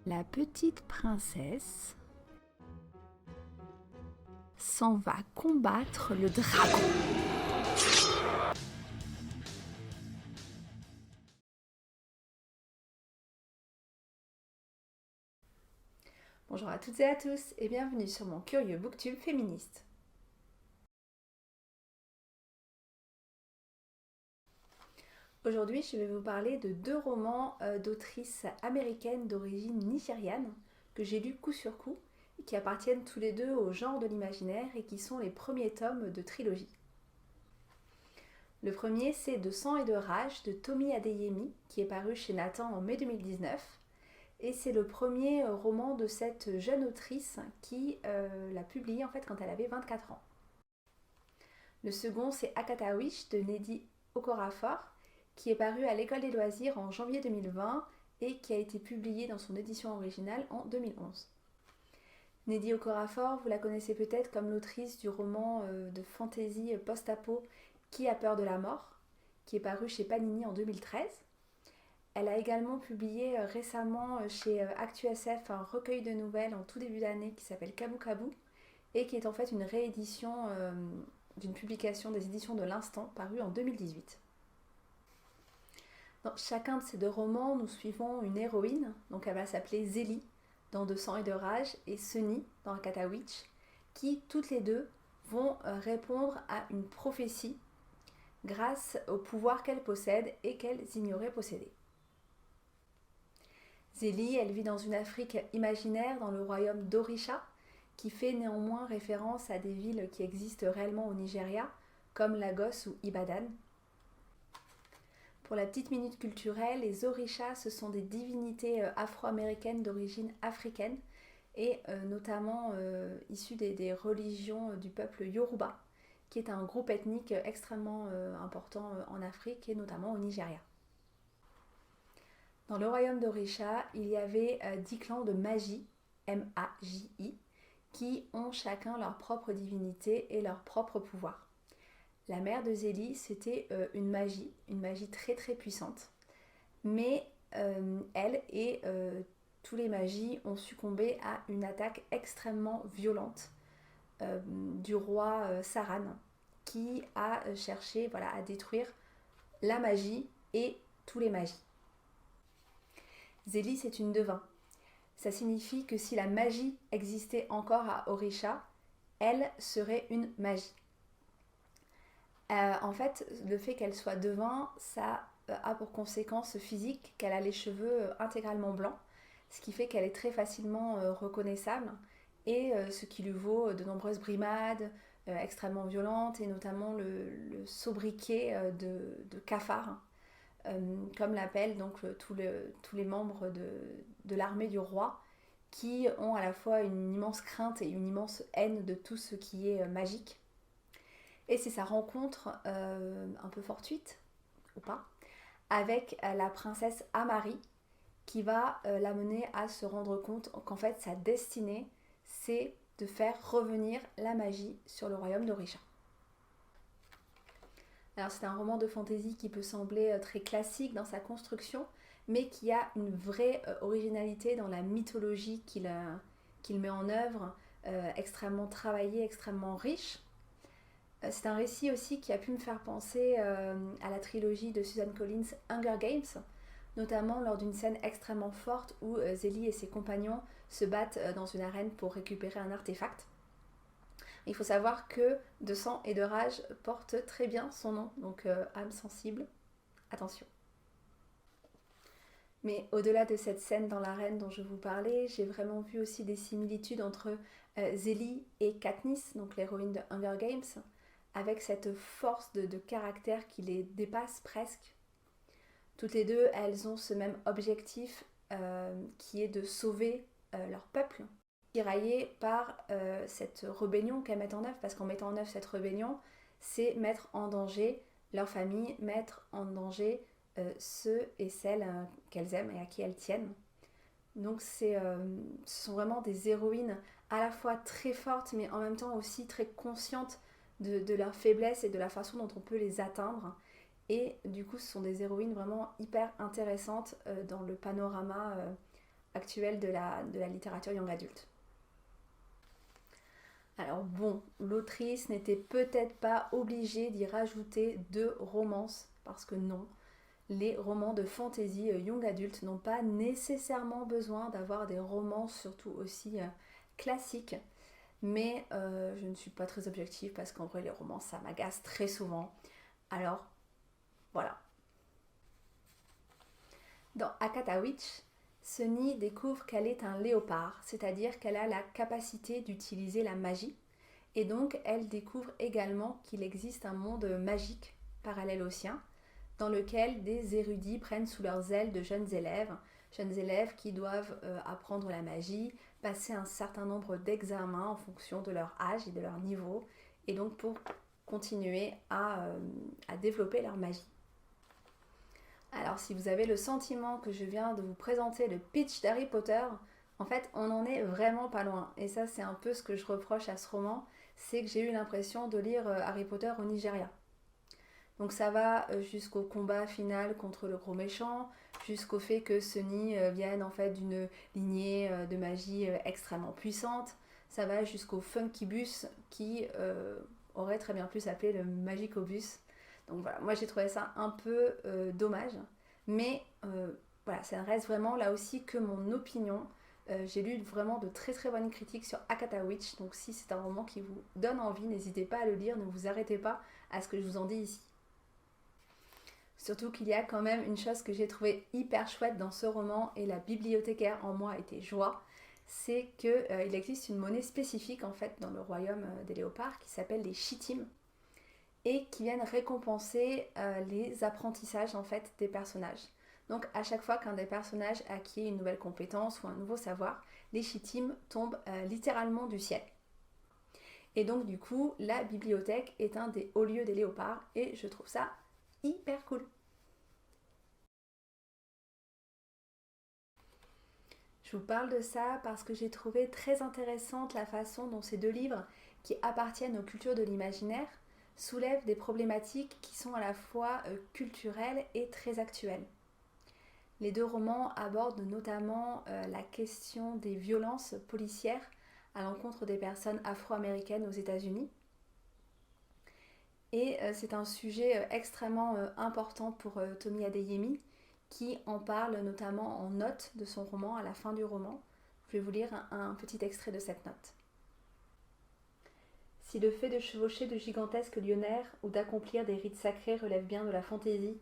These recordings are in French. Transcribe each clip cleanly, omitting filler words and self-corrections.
La petite princesse s'en va combattre le dragon. Bonjour à toutes et à tous et bienvenue sur mon curieux booktube féministe. Aujourd'hui, je vais vous parler de deux romans d'autrices américaines d'origine nigériane que j'ai lus coup sur coup et qui appartiennent tous les deux au genre de l'imaginaire et qui sont les premiers tomes de trilogie. Le premier, c'est De sang et de rage de Tomi Adeyemi qui est paru chez Nathan en mai 2019 et c'est le premier roman de cette jeune autrice qui l'a publié en fait quand elle avait 24 ans. Le second, c'est Akata Wish de Nnedi Okorafor qui est paru à l'École des loisirs en janvier 2020 et qui a été publié dans son édition originale en 2011. Nnedi Okorafor, vous la connaissez peut-être comme l'autrice du roman de fantasy post-apo Qui a peur de la mort, qui est paru chez Panini en 2013. Elle a également publié récemment chez ActuSF un recueil de nouvelles en tout début d'année qui s'appelle Kabu Kabu et qui est en fait une réédition d'une publication des éditions de l'Instant parue en 2018. Dans chacun de ces deux romans, nous suivons une héroïne, donc elle va s'appeler Zélie dans De sang et de rage et Sunny dans Akata Witch, qui toutes les deux vont répondre à une prophétie grâce au pouvoir qu'elles possèdent et qu'elles ignoraient posséder. Zélie, elle vit dans une Afrique imaginaire dans le royaume d'Orisha, qui fait néanmoins référence à des villes qui existent réellement au Nigeria, comme Lagos ou Ibadan. Pour la petite minute culturelle, les Orishas, ce sont des divinités afro-américaines d'origine africaine et notamment issues des religions du peuple Yoruba, qui est un groupe ethnique extrêmement important en Afrique et notamment au Nigeria. Dans le royaume d'Orisha, il y avait 10 clans de magie, M-A-J-I, qui ont chacun leur propre divinité et leur propre pouvoir. La mère de Zélie, c'était une magie très très puissante. Mais elle et tous les magis ont succombé à une attaque extrêmement violente du roi Saran, qui a cherché à détruire la magie et tous les magis. Zélie, c'est une devin. Ça signifie que si la magie existait encore à Orisha, elle serait une magie. En fait, le fait qu'elle soit devin, ça a pour conséquence physique qu'elle a les cheveux intégralement blancs, ce qui fait qu'elle est très facilement reconnaissable et ce qui lui vaut de nombreuses brimades extrêmement violentes et notamment le sobriquet de cafard, comme l'appellent donc tous les membres de l'armée du roi qui ont à la fois une immense crainte et une immense haine de tout ce qui est magique. Et c'est sa rencontre un peu fortuite, ou pas, avec la princesse Amari qui va l'amener à se rendre compte qu'en fait sa destinée c'est de faire revenir la magie sur le royaume d'Orisha. Alors c'est un roman de fantasy qui peut sembler très classique dans sa construction, mais qui a une vraie originalité dans la mythologie qu'il met en œuvre, extrêmement travaillée, extrêmement riche. C'est un récit aussi qui a pu me faire penser à la trilogie de Suzanne Collins Hunger Games, notamment lors d'une scène extrêmement forte où Zélie et ses compagnons se battent dans une arène pour récupérer un artefact. Il faut savoir que De sang et de rage porte très bien son nom, donc âme sensible, attention. Mais au-delà de cette scène dans l'arène dont je vous parlais, j'ai vraiment vu aussi des similitudes entre Zélie et Katniss, donc l'héroïne de Hunger Games, avec cette force de caractère qui les dépasse presque. Toutes les deux, elles ont ce même objectif qui est de sauver leur peuple, tiraillé par cette rébellion qu'elles mettent en œuvre, parce qu'en mettant en œuvre cette rébellion, c'est mettre en danger leur famille, mettre en danger ceux et celles qu'elles aiment et à qui elles tiennent. Donc ce sont vraiment des héroïnes à la fois très fortes, mais en même temps aussi très conscientes de leur faiblesse et de la façon dont on peut les atteindre. Et du coup, ce sont des héroïnes vraiment hyper intéressantes dans le panorama actuelle de la littérature young adulte. Alors bon, l'autrice n'était peut-être pas obligée d'y rajouter 2 romances, parce que non, les romans de fantasy young adulte n'ont pas nécessairement besoin d'avoir des romances surtout aussi classiques. Mais je ne suis pas très objective parce qu'en vrai les romans ça m'agace très souvent. Alors voilà. Dans Akata Witch, Sunny découvre qu'elle est un léopard, c'est-à-dire qu'elle a la capacité d'utiliser la magie. Et donc elle découvre également qu'il existe un monde magique parallèle au sien, dans lequel des érudits prennent sous leurs ailes de jeunes élèves qui doivent apprendre la magie, passer un certain nombre d'examens en fonction de leur âge et de leur niveau, et donc pour continuer à développer leur magie. Alors si vous avez le sentiment que je viens de vous présenter le pitch d'Harry Potter, en fait on n'en est vraiment pas loin. Et ça c'est un peu ce que je reproche à ce roman, c'est que j'ai eu l'impression de lire Harry Potter au Nigeria. Donc ça va jusqu'au combat final contre le gros méchant, jusqu'au fait que Sunny vienne en fait d'une lignée de magie extrêmement puissante. Ça va jusqu'au Funkybus qui aurait très bien pu s'appeler le Magicobus. Donc voilà, moi j'ai trouvé ça un peu dommage. Mais voilà, ça ne reste vraiment là aussi que mon opinion. J'ai lu vraiment de très très bonnes critiques sur Akata Witch. Donc si c'est un roman qui vous donne envie, n'hésitez pas à le lire, ne vous arrêtez pas à ce que je vous en dis ici. Surtout qu'il y a quand même une chose que j'ai trouvée hyper chouette dans ce roman, et la bibliothécaire en moi était joie, c'est qu'il existe une monnaie spécifique en fait dans le royaume des léopards qui s'appelle les Shittim, et qui viennent récompenser les apprentissages en fait des personnages. Donc à chaque fois qu'un des personnages acquiert une nouvelle compétence ou un nouveau savoir, les Shittim tombent littéralement du ciel. Et donc du coup, la bibliothèque est un des hauts lieux des léopards, et je trouve ça hyper cool. Je vous parle de ça parce que j'ai trouvé très intéressante la façon dont ces 2 livres, qui appartiennent aux cultures de l'imaginaire, soulèvent des problématiques qui sont à la fois culturelles et très actuelles. Les 2 romans abordent notamment la question des violences policières à l'encontre des personnes afro-américaines aux États-Unis. Et c'est un sujet extrêmement important pour Tomi Adeyemi, qui en parle notamment en note de son roman à la fin du roman. Je vais vous lire un petit extrait de cette note. Si le fait de chevaucher de gigantesques lionnaires ou d'accomplir des rites sacrés relève bien de la fantaisie,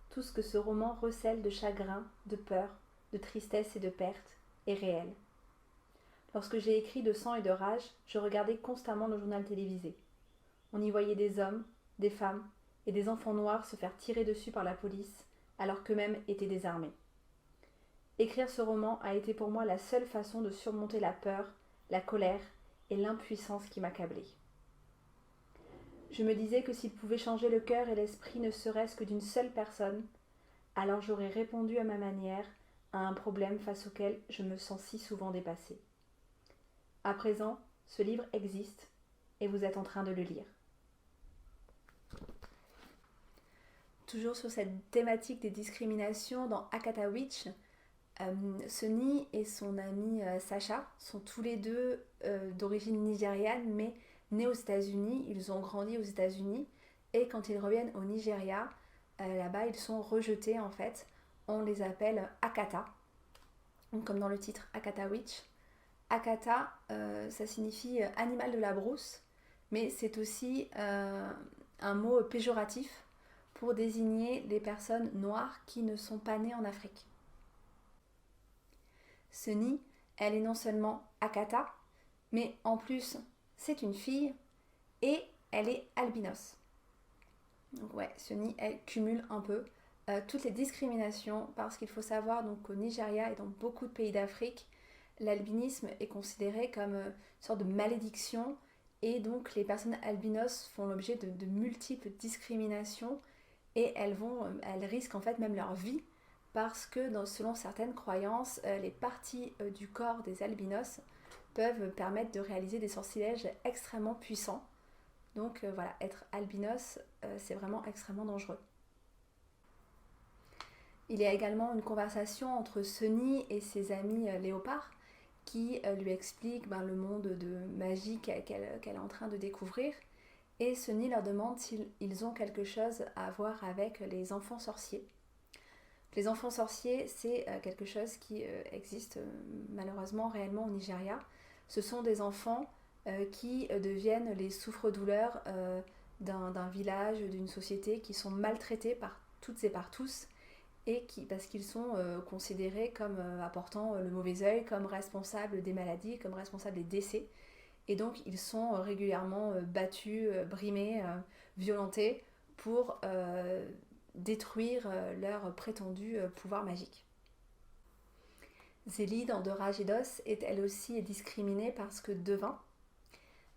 tout ce que ce roman recèle de chagrin, de peur, de tristesse et de perte est réel. Lorsque j'ai écrit de sang et de rage, je regardais constamment le journal télévisé. On y voyait des hommes, des femmes et des enfants noirs se faire tirer dessus par la police, alors qu'eux-mêmes étaient désarmés. Écrire ce roman a été pour moi la seule façon de surmonter la peur, la colère et l'impuissance qui m'accablaient. Je me disais que s'il pouvait changer le cœur et l'esprit ne serait-ce que d'une seule personne, alors j'aurais répondu à ma manière à un problème face auquel je me sens si souvent dépassée. À présent, ce livre existe et vous êtes en train de le lire. Toujours sur cette thématique des discriminations, dans Akata Witch, Sunny et son ami Sacha sont tous les 2 d'origine nigériane, mais nés aux États-Unis. Ils ont grandi aux États-Unis, et quand ils reviennent au Nigeria, là-bas ils sont rejetés en fait. On les appelle Akata, comme dans le titre Akata Witch. Akata, ça signifie animal de la brousse, mais c'est aussi un mot péjoratif pour désigner les personnes noires qui ne sont pas nées en Afrique. Sunny, elle est non seulement Akata, mais en plus c'est une fille et elle est albinos. Donc ouais, Sunny, elle cumule un peu toutes les discriminations, parce qu'il faut savoir donc qu'au Nigeria et dans beaucoup de pays d'Afrique, l'albinisme est considéré comme une sorte de malédiction, et donc les personnes albinos font l'objet de multiples discriminations, et elles risquent en fait même leur vie, parce que selon certaines croyances, les parties du corps des albinos peuvent permettre de réaliser des sortilèges extrêmement puissants. Donc voilà, être albinos, c'est vraiment extrêmement dangereux. Il y a également une conversation entre Sunny et ses amis léopards qui lui expliquent le monde de magie qu'elle est en train de découvrir. Et Sunny leur demande s'ils ont quelque chose à voir avec les enfants sorciers. Les enfants sorciers, c'est quelque chose qui existe malheureusement réellement au Nigeria. Ce sont des enfants qui deviennent les souffres-douleurs d'un village, d'une société, qui sont maltraités par toutes et par tous, et parce qu'ils sont considérés comme apportant le mauvais œil, comme responsables des maladies, comme responsables des décès. Et donc ils sont régulièrement battus, brimés, violentés pour détruire leur prétendu pouvoir magique. Zélie, dans De Rage et d'Os, est elle aussi discriminée parce que devint.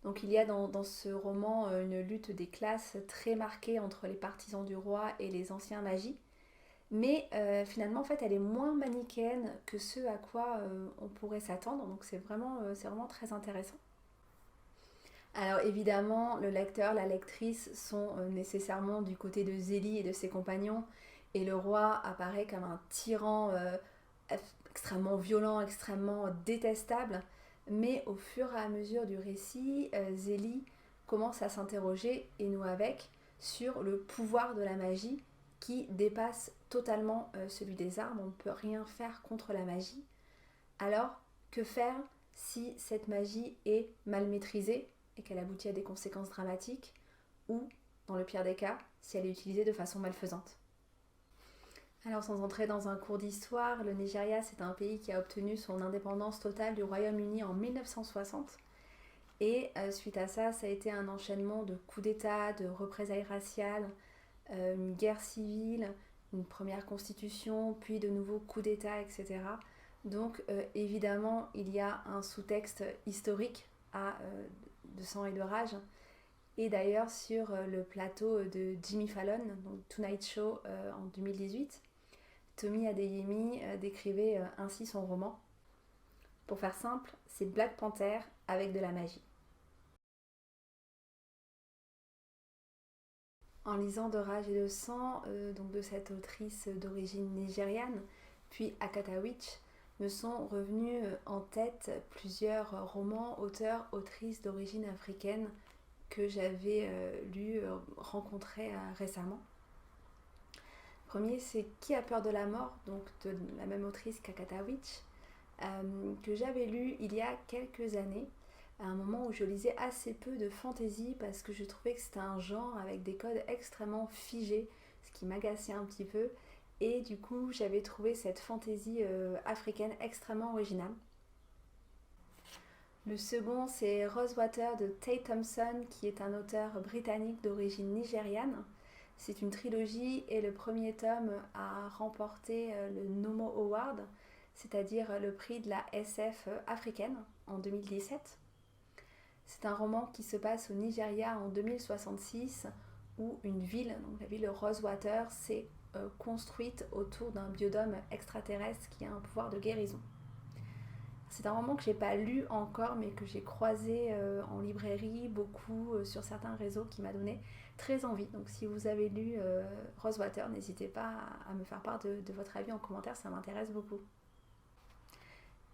Donc il y a dans ce roman une lutte des classes très marquée entre les partisans du roi et les anciens magis. Mais finalement, en fait, elle est moins manichéenne que ce à quoi on pourrait s'attendre. Donc c'est vraiment très intéressant. Alors évidemment, le lecteur, la lectrice sont nécessairement du côté de Zélie et de ses compagnons, et le roi apparaît comme un tyran extrêmement violent, extrêmement détestable, mais au fur et à mesure du récit, Zélie commence à s'interroger, et nous avec, sur le pouvoir de la magie qui dépasse totalement celui des armes. On ne peut rien faire contre la magie. Alors, que faire si cette magie est mal maîtrisée et qu'elle aboutit à des conséquences dramatiques, ou, dans le pire des cas, si elle est utilisée de façon malfaisante? Alors, sans entrer dans un cours d'histoire, le Nigeria, c'est un pays qui a obtenu son indépendance totale du Royaume-Uni en 1960. Et suite à ça, ça a été un enchaînement de coups d'État, de représailles raciales, une guerre civile, une première constitution, puis de nouveaux coups d'État, etc. Donc évidemment, il y a un sous-texte historique de sang et de rage. Et d'ailleurs, sur le plateau de Jimmy Fallon, donc Tonight Show en 2018, Tomi Adeyemi décrivait ainsi son roman. Pour faire simple, c'est Black Panther avec de la magie. En lisant De Rage et de sang, donc de cette autrice d'origine nigériane, puis Agatha Witch, me sont revenus en tête plusieurs romans, auteurs, autrices d'origine africaine que j'avais lus, rencontrés récemment. Le premier, c'est Qui a peur de la mort, donc de la même autrice qu'Agatha Witch, que j'avais lu il y a quelques années, à un moment où je lisais assez peu de fantasy parce que je trouvais que c'était un genre avec des codes extrêmement figés, ce qui m'agaçait un petit peu. Et du coup, j'avais trouvé cette fantasy africaine extrêmement originale. Le second, c'est Rosewater de Tay Thompson, qui est un auteur britannique d'origine nigériane. C'est une trilogie et le premier tome a remporté le Nomo Award, c'est-à-dire le prix de la SF africaine en 2017. C'est un roman qui se passe au Nigeria en 2066, où une ville, donc la ville de Rosewater, s'est construite autour d'un biodôme extraterrestre qui a un pouvoir de guérison. C'est un roman que j'ai pas lu encore, mais que j'ai croisé en librairie, beaucoup sur certains réseaux, qui m'a donné très envie. Donc si vous avez lu Rosewater, n'hésitez pas à me faire part de votre avis en commentaire, ça m'intéresse beaucoup.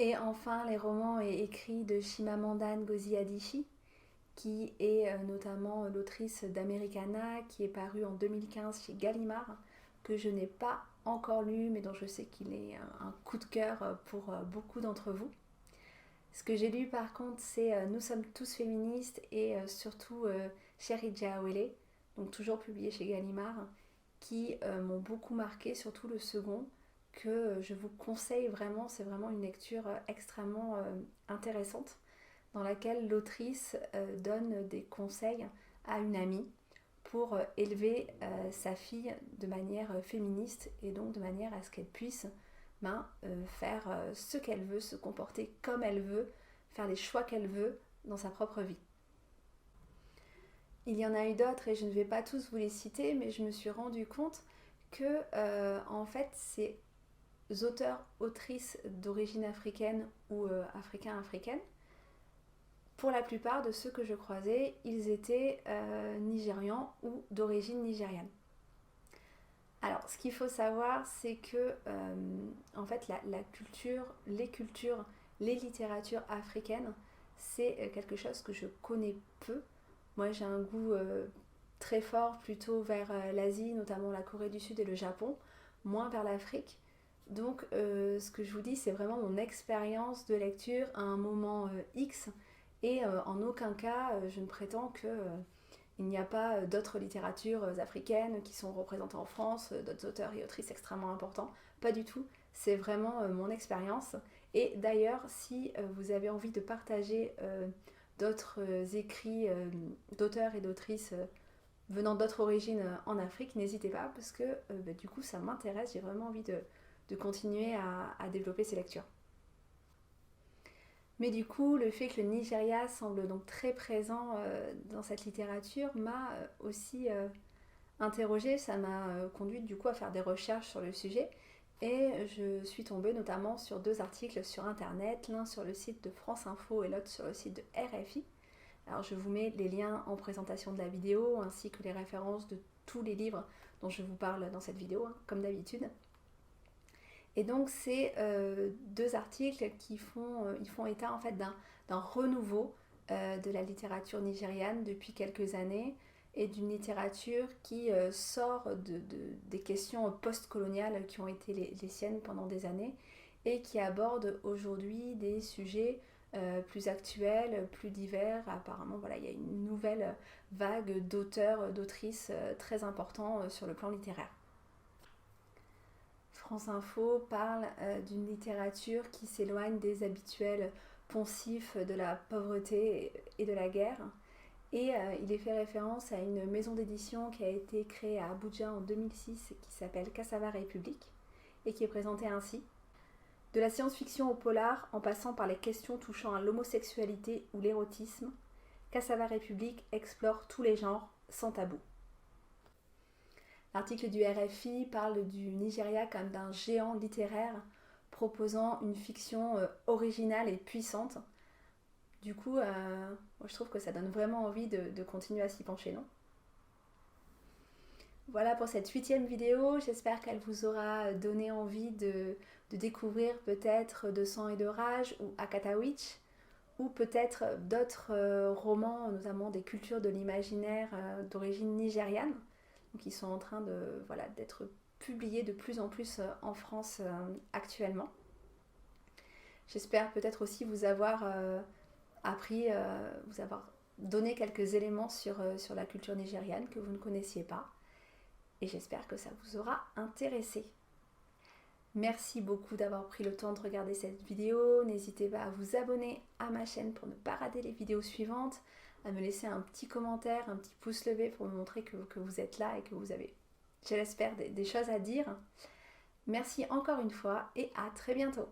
Et enfin, les romans écrits de Chimamanda Ngozi Adichie, qui est notamment l'autrice d'Americana, qui est paru en 2015 chez Gallimard, que je n'ai pas encore lu, mais dont je sais qu'il est un coup de cœur pour beaucoup d'entre vous. Ce que j'ai lu par contre, c'est Nous sommes tous féministes et surtout Chérie Jawele, donc toujours publié chez Gallimard, qui m'ont beaucoup marqué, surtout le second, que je vous conseille vraiment. C'est vraiment une lecture extrêmement intéressante, dans laquelle l'autrice donne des conseils à une amie pour élever sa fille de manière féministe, et donc de manière à ce qu'elle puisse faire ce qu'elle veut, se comporter comme elle veut, faire les choix qu'elle veut dans sa propre vie. Il y en a eu d'autres et je ne vais pas tous vous les citer, mais je me suis rendu compte que en fait ces auteurs, autrices d'origine africaine ou africaine, pour la plupart de ceux que je croisais, ils étaient nigérians ou d'origine nigériane. Alors, ce qu'il faut savoir, c'est que en fait, la culture, les littératures africaines, c'est quelque chose que je connais peu. Moi, j'ai un goût très fort plutôt vers l'Asie, notamment la Corée du Sud et le Japon, moins vers l'Afrique. Donc, ce que je vous dis, c'est vraiment mon expérience de lecture à un moment X, et en aucun cas, je ne prétends que il n'y a pas d'autres littératures africaines qui sont représentées en France, d'autres auteurs et autrices extrêmement importants. Pas du tout. C'est vraiment mon expérience. Et d'ailleurs, si vous avez envie de partager d'autres écrits d'auteurs et d'autrices venant d'autres origines en Afrique, n'hésitez pas, parce que du coup, ça m'intéresse. J'ai vraiment envie de continuer à développer ces lectures. Mais du coup, le fait que le Nigeria semble donc très présent dans cette littérature m'a aussi interrogée. Ça m'a conduite du coup à faire des recherches sur le sujet. Et je suis tombée notamment sur 2 articles sur internet, l'un sur le site de France Info et l'autre sur le site de RFI. Alors je vous mets les liens en présentation de la vidéo, ainsi que les références de tous les livres dont je vous parle dans cette vidéo, hein, comme d'habitude. Et donc c'est 2 articles qui font état en fait d'un renouveau de la littérature nigériane depuis quelques années, et d'une littérature qui sort des questions post-coloniales qui ont été les siennes pendant des années, et qui aborde aujourd'hui des sujets plus actuels, plus divers. Apparemment, voilà, il y a une nouvelle vague d'auteurs, d'autrices très importants sur le plan littéraire. France Info parle d'une littérature qui s'éloigne des habituels poncifs de la pauvreté et de la guerre. Et il est fait référence à une maison d'édition qui a été créée à Abuja en 2006, qui s'appelle Cassava République, et qui est présentée ainsi. De la science-fiction au polar, en passant par les questions touchant à l'homosexualité ou l'érotisme, Cassava République explore tous les genres sans tabou. L'article du RFI parle du Nigeria comme d'un géant littéraire proposant une fiction originale et puissante. Du coup, moi, je trouve que ça donne vraiment envie de continuer à s'y pencher, non? Voilà pour cette 8e vidéo. J'espère qu'elle vous aura donné envie de découvrir peut-être De sang et de rage ou Akata Witch, ou peut-être d'autres romans, notamment des cultures de l'imaginaire d'origine nigériane, qui sont en train d'être publiés de plus en plus en France actuellement. J'espère peut-être aussi vous avoir vous avoir donné quelques éléments sur la culture nigériane que vous ne connaissiez pas. Et j'espère que ça vous aura intéressé. Merci beaucoup d'avoir pris le temps de regarder cette vidéo. N'hésitez pas à vous abonner à ma chaîne pour ne pas rater les vidéos suivantes, à me laisser un petit commentaire, un petit pouce levé pour me montrer que vous êtes là et que vous avez, je l'espère, des choses à dire. Merci encore une fois et à très bientôt.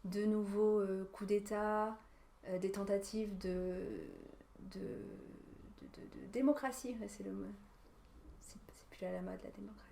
De nouveaux coups d'État, des tentatives de démocratie, c'est plus à la mode la démocratie.